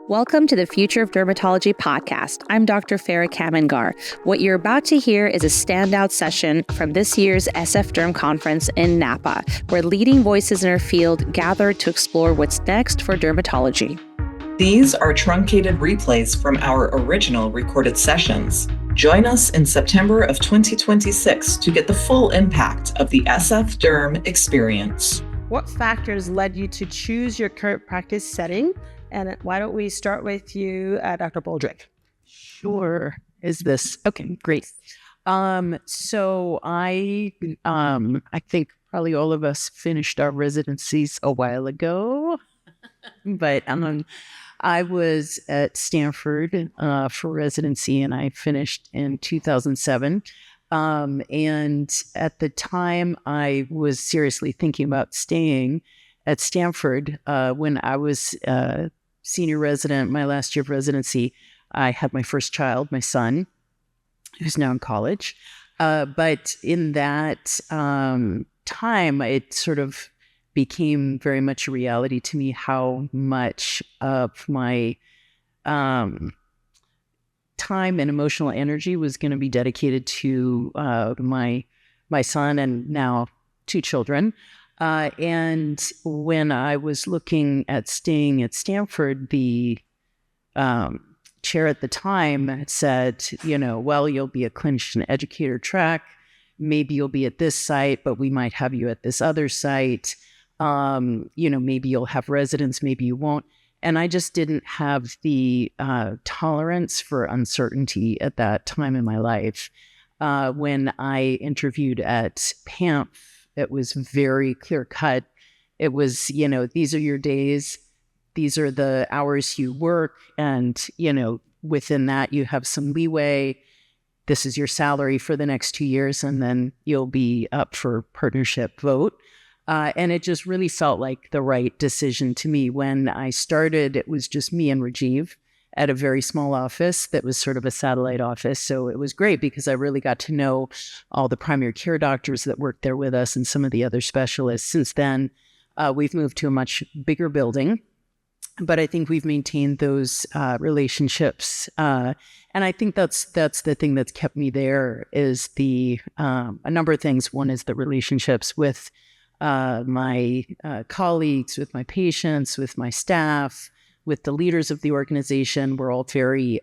Welcome to the Future of Dermatology podcast. I'm Dr. Farah Kamangar. What you're about to hear is a standout session from this year's SF Derm Conference in Napa, where leading voices in our field gathered to explore what's next for dermatology. These are truncated replays from our original recorded sessions. Join us in September of 2026 to get the full impact of the SF Derm experience. What factors led you to choose your current practice setting? And why don't we start with you, Dr. Boldrick? Sure. Okay, great. So I think probably all of us finished our residencies a while ago, but I was at Stanford for residency, and I finished in 2007. And at the time, I was seriously thinking about staying at Stanford. When I was senior resident, my last year of residency, I had my first child, my son, who's now in college. But in that time, it sort of became very much a reality to me how much of my time and emotional energy was going to be dedicated to my son and now two children. And when I was looking at staying at Stanford, the chair at the time said, well, you'll be a clinician educator track. Maybe you'll be at this site, but we might have you at this other site. Maybe you'll have residents, maybe you won't. And I just didn't have the tolerance for uncertainty at that time in my life. When I interviewed at PAMF, it was very clear cut. It was, these are your days. These are the hours you work. And, within that, you have some leeway. This is your salary for the next 2 years, and then you'll be up for partnership vote. And it just really felt like the right decision to me. When I started, it was just me and Rajiv at a very small office that was sort of a satellite office. So it was great because I really got to know all the primary care doctors that worked there with us and some of the other specialists. Since then, we've moved to a much bigger building, but I think we've maintained those relationships. And I think that's the thing that's kept me there is a number of things. One is the relationships with my colleagues, with my patients, with my staff, with the leaders of the organization. We're all very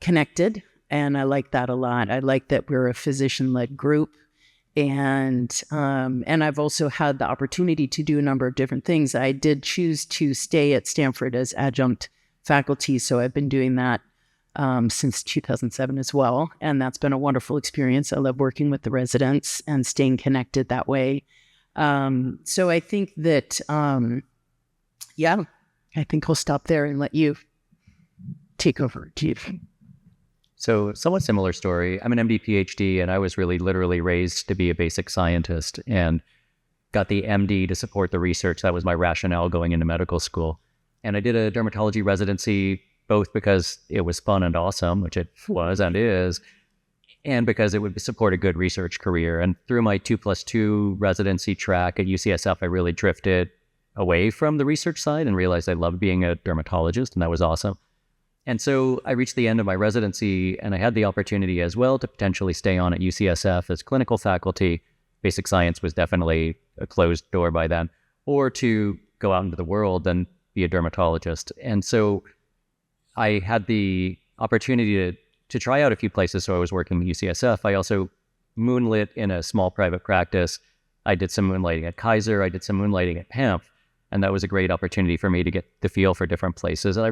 connected, and I like that a lot. I like that we're a physician-led group, and I've also had the opportunity to do a number of different things. I did choose to stay at Stanford as adjunct faculty, so I've been doing that since 2007 as well, and that's been a wonderful experience. I love working with the residents and staying connected that way. So I think that, I think I'll stop there and let you take over, Chief. So somewhat similar story. I'm an MD PhD, and I was really literally raised to be a basic scientist and got the MD to support the research. That was my rationale going into medical school. And I did a dermatology residency both because it was fun and awesome, which it was and is, and because it would support a good research career. And through my 2+2 residency track at UCSF, I really drifted away from the research side and realized I loved being a dermatologist, and that was awesome. And so I reached the end of my residency, and I had the opportunity as well to potentially stay on at UCSF as clinical faculty. Basic science was definitely a closed door by then, or to go out into the world and be a dermatologist. And so I had the opportunity to try out a few places. So I was working at UCSF. I also moonlit in a small private practice. I did some moonlighting at Kaiser. I did some moonlighting at PAMF. And that was a great opportunity for me to get the feel for different places. And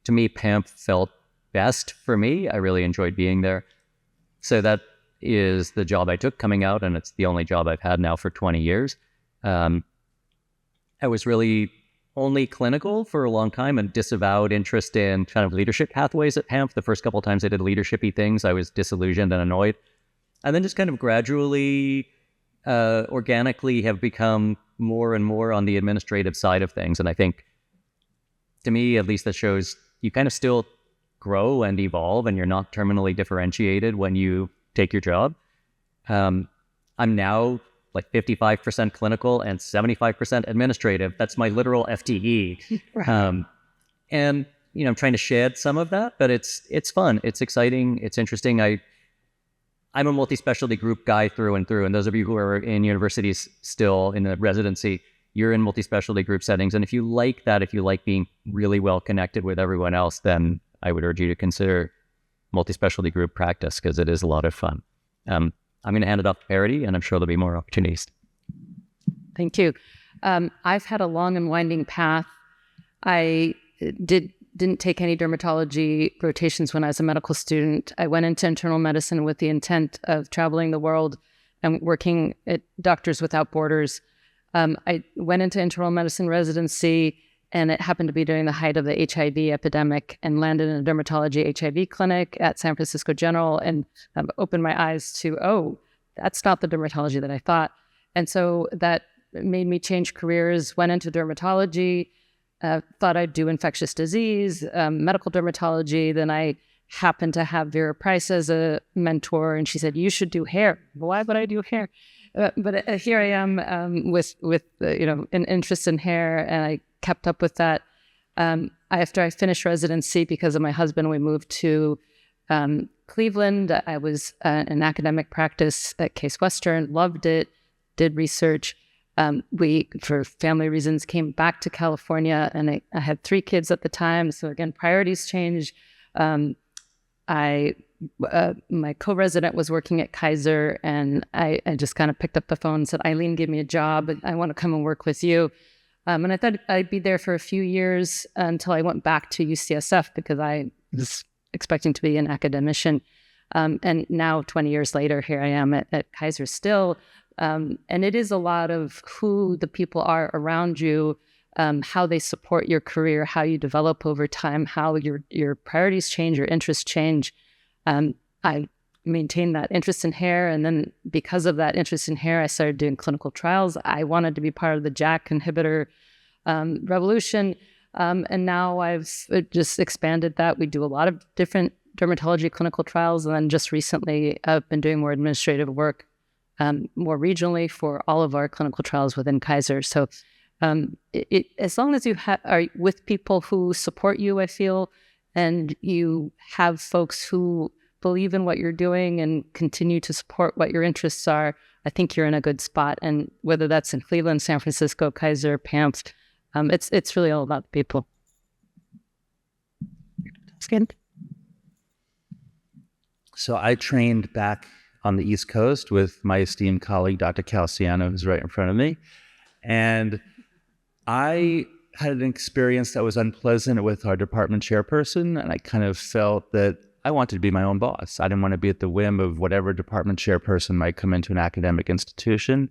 to me, PAMF felt best for me. I really enjoyed being there. So that is the job I took coming out, and it's the only job I've had now for 20 years. I was really only clinical for a long time and disavowed interest in kind of leadership pathways at PAMF. The first couple of times I did leadership-y things, I was disillusioned and annoyed. And then just kind of gradually, organically have become more and more on the administrative side of things. And I think, to me, at least that shows you kind of still grow and evolve, and you're not terminally differentiated when you take your job. I'm now like 55% clinical and 75% administrative. That's my literal FTE. Right. And, I'm trying to shed some of that, but it's fun. It's exciting. It's interesting. I'm a multi-specialty group guy through and through. And those of you who are in universities still in the residency, you're in multi-specialty group settings. And if you like that, if you like being really well connected with everyone else, then I would urge you to consider multi-specialty group practice because it is a lot of fun. I'm going to hand it off to Paradi, and I'm sure there'll be more opportunities. Thank you. I've had a long and winding path. I didn't take any dermatology rotations when I was a medical student. I went into internal medicine with the intent of traveling the world and working at Doctors Without Borders. I went into internal medicine residency, and it happened to be during the height of the HIV epidemic, and landed in a dermatology HIV clinic at San Francisco General, and opened my eyes to, oh, that's not the dermatology that I thought. And so that made me change careers, went into dermatology, thought I'd do infectious disease, medical dermatology. Then I happened to have Vera Price as a mentor, and she said, you should do hair. Why would I do hair? But here I am with an interest in hair, and I kept up with that. After I finished residency, because of my husband, we moved to Cleveland. I was in academic practice at Case Western, loved it, did research. We, for family reasons, came back to California, and I had 3 kids at the time. So again, priorities changed. My co-resident was working at Kaiser, and I just kind of picked up the phone and said, Eileen, give me a job. I want to come and work with you. And I thought I'd be there for a few years until I went back to UCSF because I was expecting to be an academician. And now 20 years later, here I am at Kaiser still. And it is a lot of who the people are around you, how they support your career, how you develop over time, how your priorities change, your interests change. I maintained that interest in hair, and then because of that interest in hair, I started doing clinical trials. I wanted to be part of the JAK inhibitor revolution, and now I've just expanded that. We do a lot of different dermatology clinical trials, and then just recently I've been doing more administrative work more regionally for all of our clinical trials within Kaiser. So as long as you are with people who support you, I feel, and you have folks who believe in what you're doing and continue to support what your interests are, I think you're in a good spot. And whether that's in Cleveland, San Francisco, Kaiser, PAMS, it's really all about the people. So I trained back on the East Coast with my esteemed colleague, Dr. Calciano, who's right in front of me. And I had an experience that was unpleasant with our department chairperson, and I kind of felt that I wanted to be my own boss. I didn't want to be at the whim of whatever department chairperson might come into an academic institution.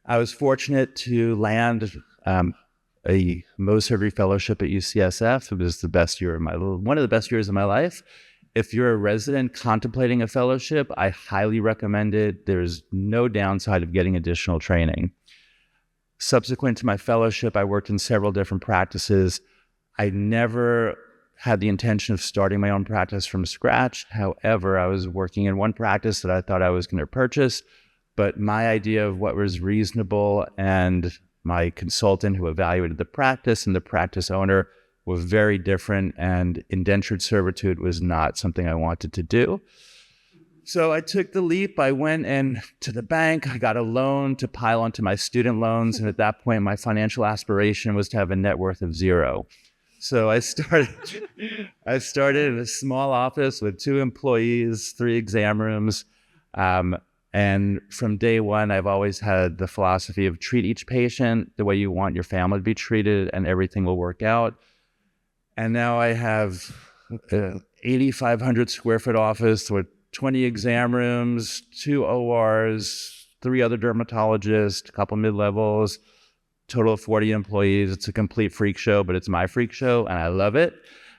I was fortunate to land a Mohs surgery fellowship at UCSF. It was one of the best years of my life. If you're a resident contemplating a fellowship, I highly recommend it. There's no downside of getting additional training. Subsequent to my fellowship, I worked in several different practices. I never had the intention of starting my own practice from scratch. However, I was working in one practice that I thought I was going to purchase, but my idea of what was reasonable and my consultant who evaluated the practice and the practice owner were very different, and indentured servitude was not something I wanted to do. So I took the leap. I went to the bank. I got a loan to pile onto my student loans. And at that point, my financial aspiration was to have a net worth of 0. So I started in a small office with 2 employees, 3 exam rooms. And from day one, I've always had the philosophy of treat each patient the way you want your family to be treated, and everything will work out. And now I have an 8,500 square foot office with 20 exam rooms, 2 ORs, 3 other dermatologists, a couple mid-levels, total of 40 employees. It's a complete freak show, but it's my freak show, and I love it.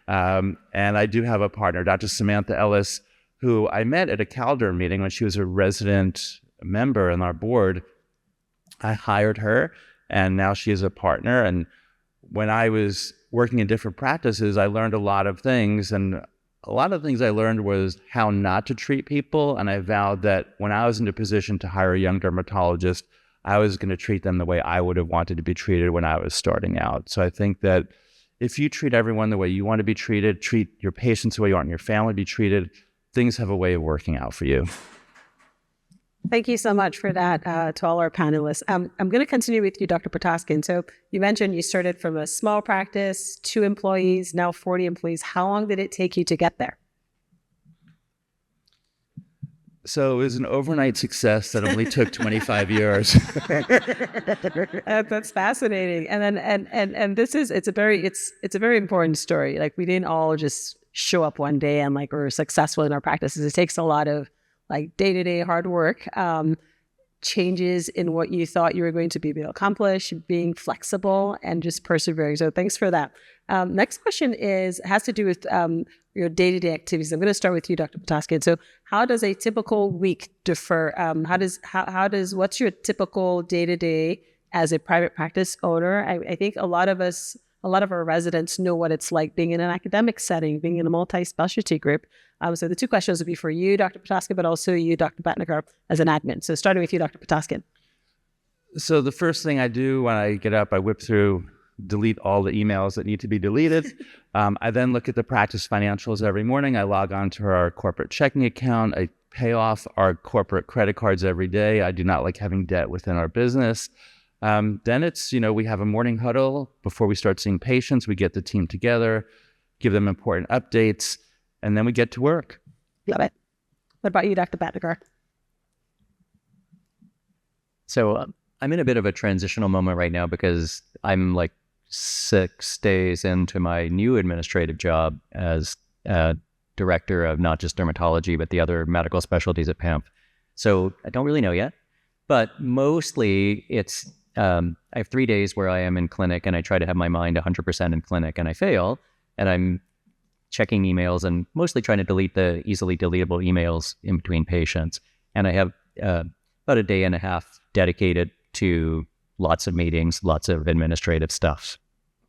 And I do have a partner, Dr. Samantha Ellis, who I met at a CalDerm meeting when she was a resident member on our board. I hired her, and now she is a partner. And when I was working in different practices, I learned a lot of things, and a lot of things I learned was how not to treat people, and I vowed that when I was in a position to hire a young dermatologist, I was going to treat them the way I would have wanted to be treated when I was starting out. So I think that if you treat everyone the way you want to be treated, treat your patients the way you want your family to be treated, things have a way of working out for you. Thank you so much for that to all our panelists. I'm going to continue with you, Dr. Potozkin. So you mentioned you started from a small practice, 2 employees, now 40 employees. How long did it take you to get there? So it was an overnight success that only took 25 years. That's fascinating. And then and this is it's a very important story. Like, we didn't all just show up one day and like we're successful in our practices. It takes a lot of like day-to-day hard work, changes in what you thought you were going to be able to accomplish, being flexible and just persevering. So thanks for that. Next question has to do with your day-to-day activities. I'm going to start with you, Dr. Potozkin. So how does a typical week differ? What's your typical day-to-day as a private practice owner? I think a lot of our residents know what it's like being in an academic setting, being in a multi-specialty group. So the 2 questions would be for you, Dr. Potozkin, but also you, Dr. Bhatnagar, as an admin. So starting with you, Dr. Potozkin. So the first thing I do when I get up, I whip through, delete all the emails that need to be deleted. I then look at the practice financials every morning. I log on to our corporate checking account. I pay off our corporate credit cards every day. I do not like having debt within our business. Then it's, we have a morning huddle before we start seeing patients. We get the team together, give them important updates, and then we get to work. Love it. What about you, Dr. Bhatnagar? So I'm in a bit of a transitional moment right now because I'm like 6 days into my new administrative job as director of not just dermatology, but the other medical specialties at PAMP. So I don't really know yet, but mostly it's, I have 3 days where I am in clinic and I try to have my mind 100% in clinic, and I fail, and I'm checking emails and mostly trying to delete the easily deletable emails in between patients. And I have about a day and a half dedicated to lots of meetings, lots of administrative stuff.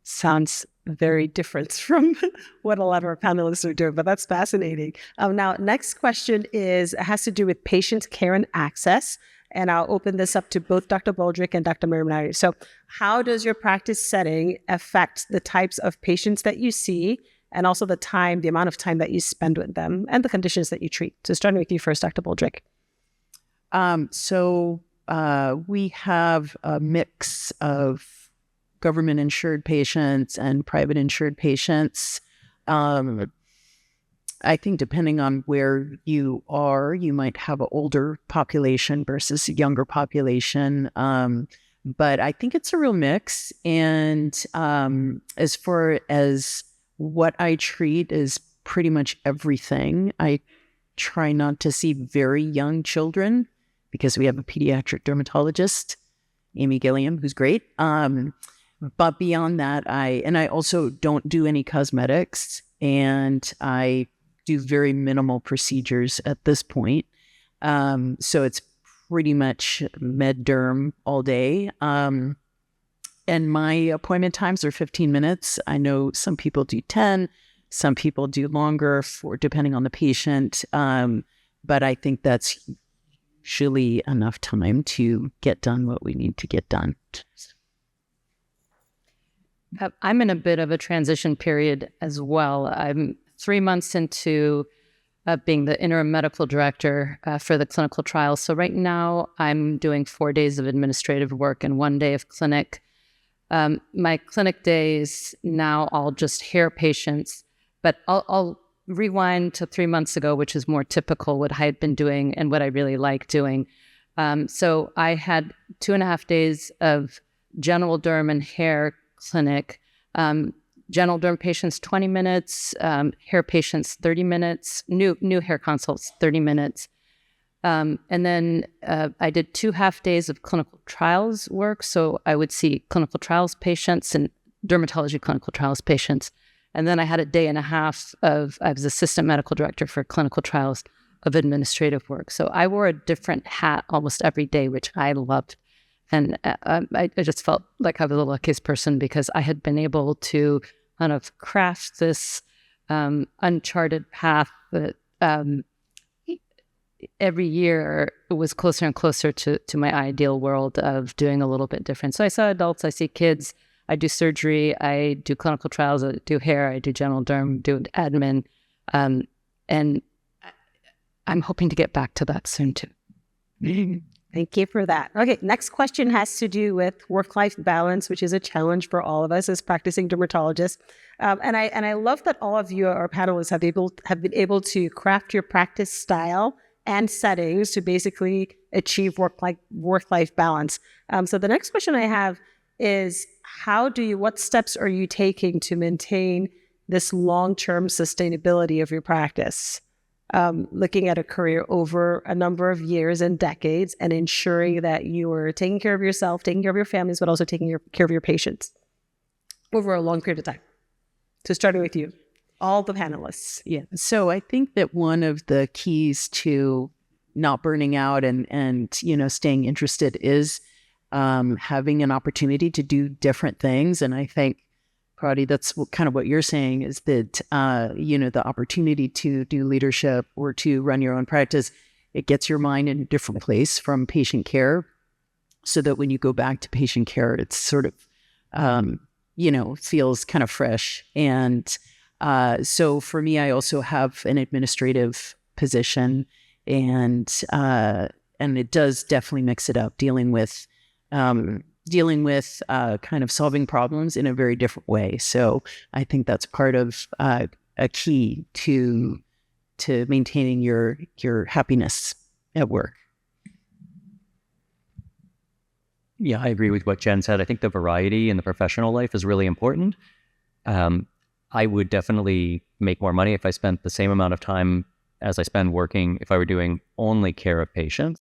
Sounds very different from what a lot of our panelists are doing, but that's fascinating. Now, next question has to do with patient care and access. And I'll open this up to both Dr. Boldrick and Dr. Mirmirani. So how does your practice setting affect the types of patients that you see, and also the amount of time that you spend with them and the conditions that you treat? So starting with you first, Dr. Boldrick. We have a mix of government-insured patients and private-insured patients. I think depending on where you are, you might have an older population versus a younger population. But I think it's a real mix. And as far as what I treat is pretty much everything. I try not to see very young children because we have a pediatric dermatologist, Amy Gilliam, who's great. But beyond that, I also don't do any cosmetics, and I do very minimal procedures at this point. So it's pretty much med derm all day. And my appointment times are 15 minutes. I know some people do 10, some people do longer depending on the patient. But I think that's usually enough time to get done what we need to get done. I'm in a bit of a transition period as well. I'm 3 months into being the interim medical director for the clinical trials. So right now I'm doing 4 days of administrative work and 1 day of clinic. My clinic days now all just hair patients, but I'll rewind to 3 months ago, which is more typical what I had been doing and what I really like doing. So I had 2.5 days of general derm and hair clinic. General derm patients 20 minutes, hair patients 30 minutes, new hair consults 30 minutes. And then I did 2 half days of clinical trials work. So I would see clinical trials patients and dermatology clinical trials patients. And then I had a day and a half I was assistant medical director for clinical trials of administrative work. So I wore a different hat almost every day, which I loved. And I just felt like I was the luckiest person because I had been able to kind of craft this uncharted path that every year it was closer and closer to my ideal world of doing a little bit different. So I saw adults, I see kids, I do surgery, I do clinical trials, I do hair, I do general derm, do admin, and I'm hoping to get back to that soon too. Thank you for that. Okay, next question has to do with work-life balance, which is a challenge for all of us as practicing dermatologists. And I love that all of you, our panelists, have been able to craft your practice style and settings to basically achieve work-life balance. So the next question I have is, what steps are you taking to maintain this long-term sustainability of your practice? Looking at a career over a number of years and decades and ensuring that you are taking care of yourself, taking care of your families, but also taking care of your patients over a long period of time. So starting with you, all the panelists. Yeah. So I think that one of the keys to not burning out and staying interested is having an opportunity to do different things. And I think, Paradi, that's kind of what you're saying, is that, the opportunity to do leadership or to run your own practice, it gets your mind in a different place from patient care, so that when you go back to patient care, it's sort of, feels kind of fresh. And so for me, I also have an administrative position, and it does definitely mix it up, dealing with kind of solving problems in a very different way. So I think that's part of a key to maintaining your happiness at work. Yeah, I agree with what Jen said. I think the variety in the professional life is really important. I would definitely make more money if I spent the same amount of time as I spend working if I were doing only care of patients,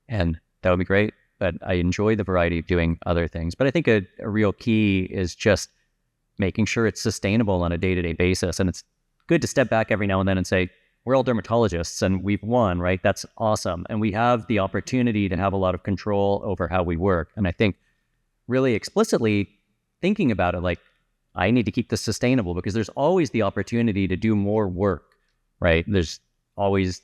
and that would be great. But I enjoy the variety of doing other things. But I think a real key is just making sure it's sustainable on a day-to-day basis. And it's good to step back every now and then and say, we're all dermatologists and we've won, right? That's awesome. And we have the opportunity to have a lot of control over how we work. And I think really explicitly thinking about it, like, I need to keep this sustainable, because there's always the opportunity to do more work, right? There's always,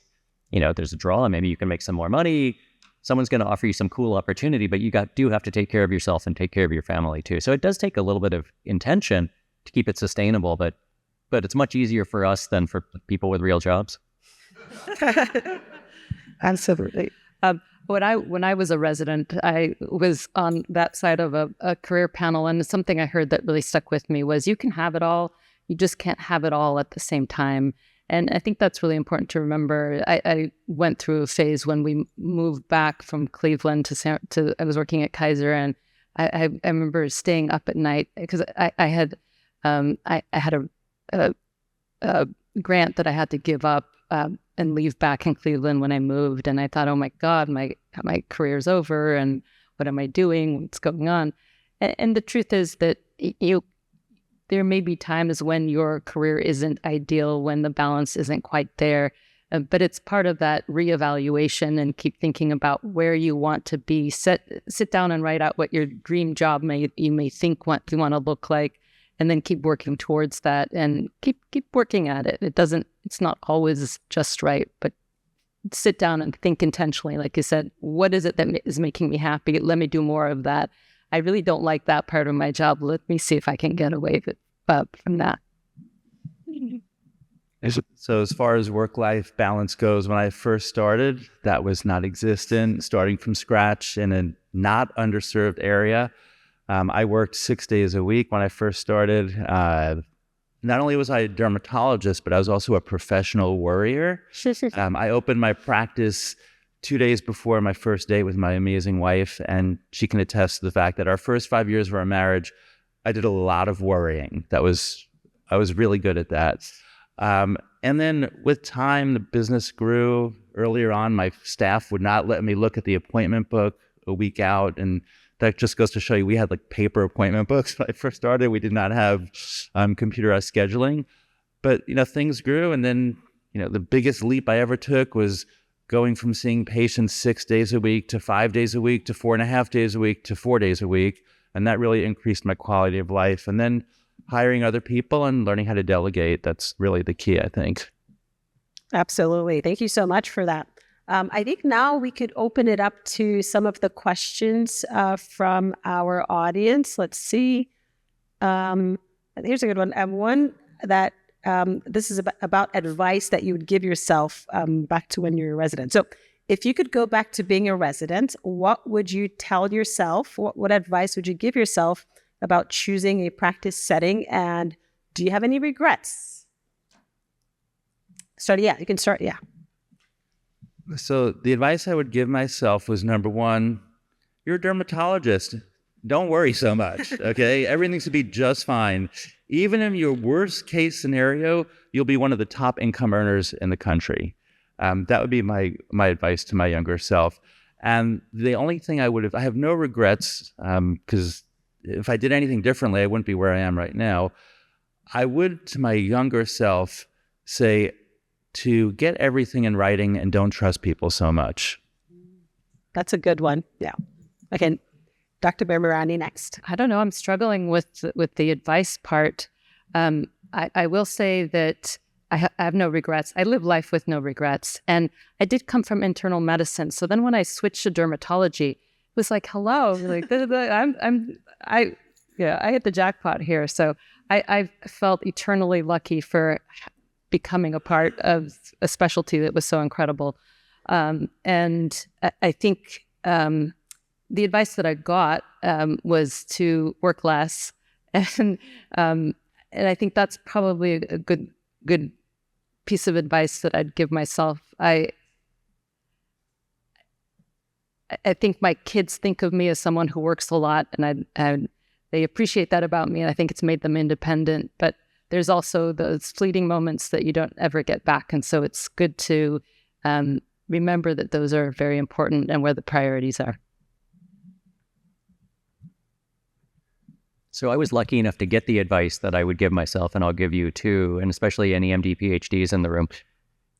there's a draw. Maybe you can make some more money. Someone's going to offer you some cool opportunity, but you do have to take care of yourself and take care of your family too. So it does take a little bit of intention to keep it sustainable, but it's much easier for us than for people with real jobs. Absolutely. When I was a resident, I was on that side of a career panel, and something I heard that really stuck with me was, you can have it all, you just can't have it all at the same time. And I think that's really important to remember. I went through a phase when we moved back from Cleveland to I was working at Kaiser, and I remember staying up at night because I had a grant that I had to give up and leave back in Cleveland when I moved. And I thought, oh my God, my career's over, and what am I doing? What's going on? And the truth is that there may be times when your career isn't ideal, when the balance isn't quite there, but it's part of that reevaluation, and keep thinking about where you want to be. Sit down and write out what your dream job you may think what you want to look like, and then keep working towards that, and keep working at it. It's not always just right, but sit down and think intentionally, like you said, what is it that is making me happy? Let me do more of that. I really don't like that part of my job. Let me see if I can get away from that. So as far as work-life balance goes, when I first started, that was not existent, starting from scratch in a not underserved area. I worked 6 days a week when I first started. Not only was I a dermatologist, but I was also a professional worrier. I opened my practice 2 days before my first date with my amazing wife, and she can attest to the fact that our first 5 years of our marriage, I did a lot of worrying. I was really good at that. And then with time, the business grew. Earlier on, my staff would not let me look at the appointment book a week out, and that just goes to show you, we had like paper appointment books when I first started. We did not have computerized scheduling, but things grew. And then the biggest leap I ever took was going from seeing patients 6 days a week to 5 days a week to 4.5 days a week to 4 days a week. And that really increased my quality of life. And then hiring other people and learning how to delegate, that's really the key, I think. Absolutely. Thank you so much for that. I think now we could open it up to some of the questions from our audience. Let's see. Here's a good one. One that this is about advice that you would give yourself back to when you were a resident. So if you could go back to being a resident, what would you tell yourself? What advice would you give yourself about choosing a practice setting? And do you have any regrets? You can start. Yeah. So the advice I would give myself was, number one, you're a dermatologist. Don't worry so much, okay? Everything's going to be just fine. Even in your worst case scenario, you'll be one of the top income earners in the country. That would be my advice to my younger self. And the only thing I have no regrets, because if I did anything differently, I wouldn't be where I am right now. I would, to my younger self, say to get everything in writing and don't trust people so much. That's a good one. Yeah. Okay. Dr. Mirmirani next. I don't know. I'm struggling with the advice part. I will say that I have no regrets. I live life with no regrets. And I did come from internal medicine. So then when I switched to dermatology, it was like, hello, like I hit the jackpot here. So I felt eternally lucky for becoming a part of a specialty that was so incredible. And I think the advice that I got was to work less. And I think that's probably a good piece of advice that I'd give myself. I think my kids think of me as someone who works a lot, and they appreciate that about me, and I think it's made them independent. But there's also those fleeting moments that you don't ever get back, and so it's good to remember that those are very important and where the priorities are. So I was lucky enough to get the advice that I would give myself, and I'll give you too, and especially any MD PhDs in the room.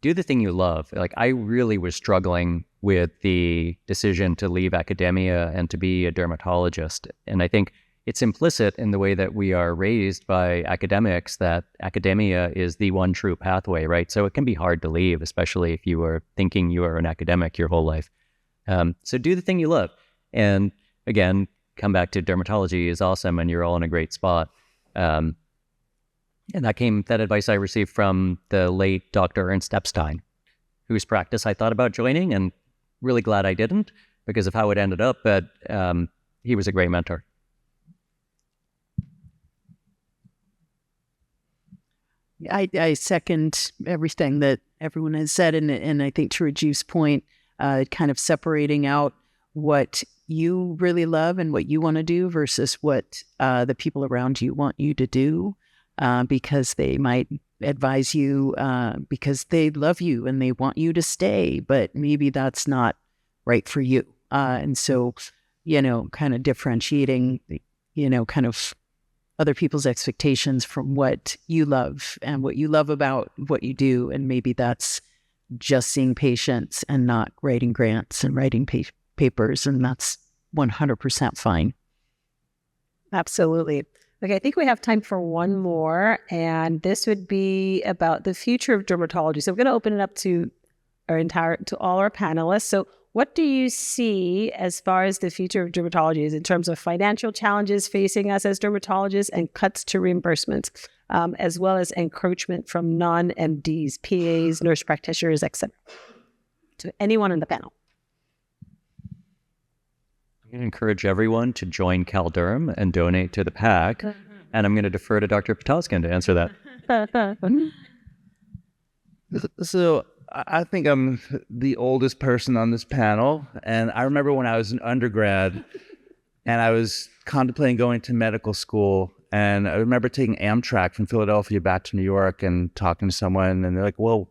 Do the thing you love. Like, I really was struggling with the decision to leave academia and to be a dermatologist. And I think it's implicit in the way that we are raised by academics that academia is the one true pathway, right? So it can be hard to leave, especially if you are thinking you are an academic your whole life. So do the thing you love. And again, come back to dermatology is awesome, and you're all in a great spot. And that advice I received from the late Dr. Ernst Epstein, whose practice I thought about joining, and really glad I didn't because of how it ended up, but he was a great mentor. I second everything that everyone has said, and I think to Rajiv's point, kind of separating out what you really love and what you want to do versus what the people around you want you to do, because they might advise you because they love you and they want you to stay, but maybe that's not right for you. And so, kind of differentiating, kind of other people's expectations from what you love and what you love about what you do. And maybe that's just seeing patients and not writing grants and writing papers. And that's 100% fine. Absolutely. Okay, I think we have time for one more, and this would be about the future of dermatology. So I'm going to open it up to all our panelists. So what do you see as far as the future of dermatology is in terms of financial challenges facing us as dermatologists and cuts to reimbursements, as well as encroachment from non-MDs, PAs, nurse practitioners, etc.? To anyone on the panel. I'm going to encourage everyone to join CalDerm and donate to the PAC, and I'm going to defer to Dr. Potozkin to answer that. So I think I'm the oldest person on this panel, and I remember when I was an undergrad and I was contemplating going to medical school, and I remember taking Amtrak from Philadelphia back to New York and talking to someone, and they're like, well,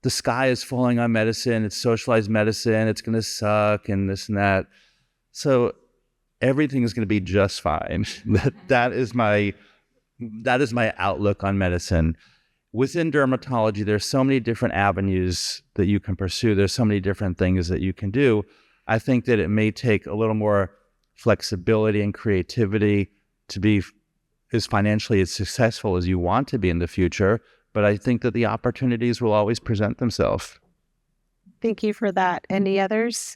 the sky is falling on medicine, it's socialized medicine, it's going to suck, and this and that. So everything is going to be just fine. That is my outlook on medicine. Within dermatology, there's so many different avenues that you can pursue. There's so many different things that you can do. I think that it may take a little more flexibility and creativity to be as financially as successful as you want to be in the future. But I think that the opportunities will always present themselves. Thank you for that. Any others?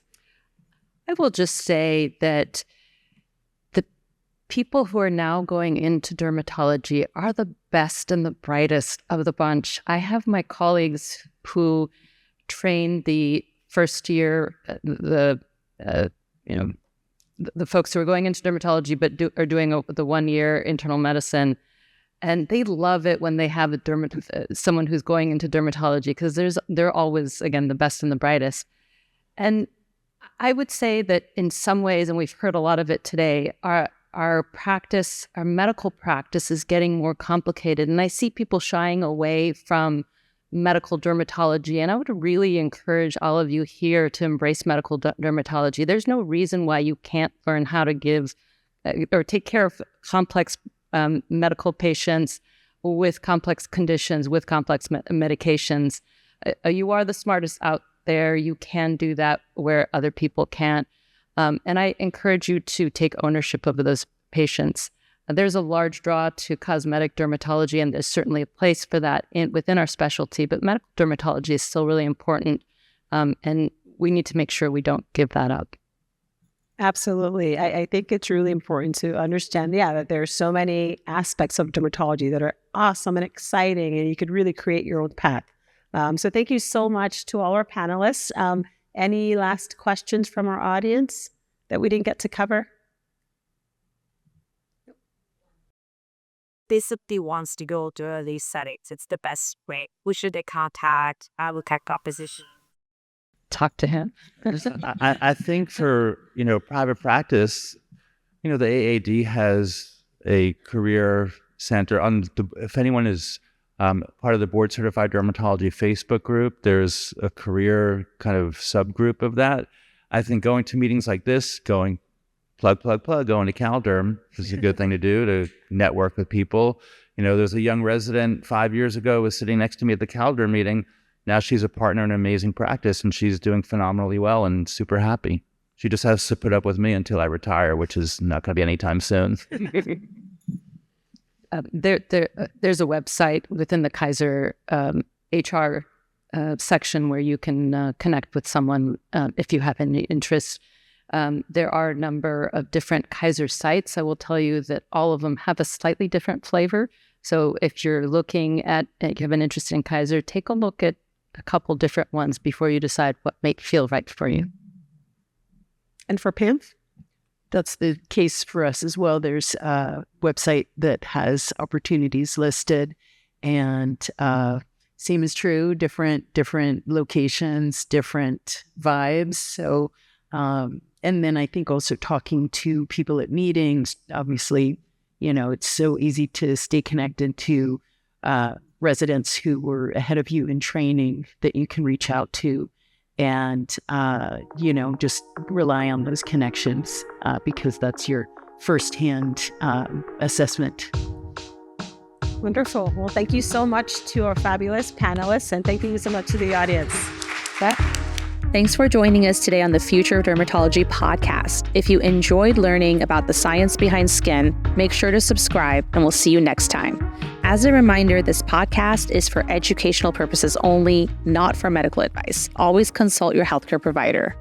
I will just say that people who are now going into dermatology are the best and the brightest of the bunch. I have my colleagues who trained the first year, the folks who are going into dermatology but are doing the 1 year internal medicine, and they love it when they have someone who's going into dermatology, because they're always, again, the best and the brightest. And I would say that in some ways, and we've heard a lot of it today, our practice, our medical practice is getting more complicated. And I see people shying away from medical dermatology. And I would really encourage all of you here to embrace medical dermatology. There's no reason why you can't learn how to give or take care of complex medical patients with complex conditions, with complex medications. You are the smartest out there. You can do that where other people can't. And I encourage you to take ownership of those patients. There's a large draw to cosmetic dermatology, and there's certainly a place for that within our specialty, but medical dermatology is still really important, and we need to make sure we don't give that up. Absolutely. I think it's really important to understand, that there are so many aspects of dermatology that are awesome and exciting, and you could really create your own path. So thank you so much to all our panelists. Any last questions from our audience that we didn't get to cover? Basically wants to go to early settings. It's the best way. Who should they contact? I will check our position. Talk to him. I think for, private practice, the AAD has a career center. If anyone is part of the board certified dermatology Facebook group, there's a career kind of subgroup of that. I think going to meetings like this, going going to CalDerm is a good thing to do, to network with people. There's a young resident 5 years ago was sitting next to me at the CalDerm meeting. Now she's a partner in an amazing practice, and she's doing phenomenally well and super happy. She just has to put up with me until I retire, which is not going to be anytime soon. There's a website within the Kaiser HR section where you can connect with someone if you have any interest. There are a number of different Kaiser sites. I will tell you that all of them have a slightly different flavor. So if you're looking at, you have an interest in Kaiser, take a look at a couple different ones before you decide what may feel right for you. And for Pam? That's the case for us as well. There's a website that has opportunities listed, and same is true, different locations, different vibes. So, and then I think also talking to people at meetings, obviously, it's so easy to stay connected to residents who were ahead of you in training that you can reach out to. And, just rely on those connections because that's your firsthand assessment. Wonderful. Well, thank you so much to our fabulous panelists, and thank you so much to the audience. Thanks for joining us today on the Future of Dermatology podcast. If you enjoyed learning about the science behind skin, make sure to subscribe, and we'll see you next time. As a reminder, this podcast is for educational purposes only, not for medical advice. Always consult your healthcare provider.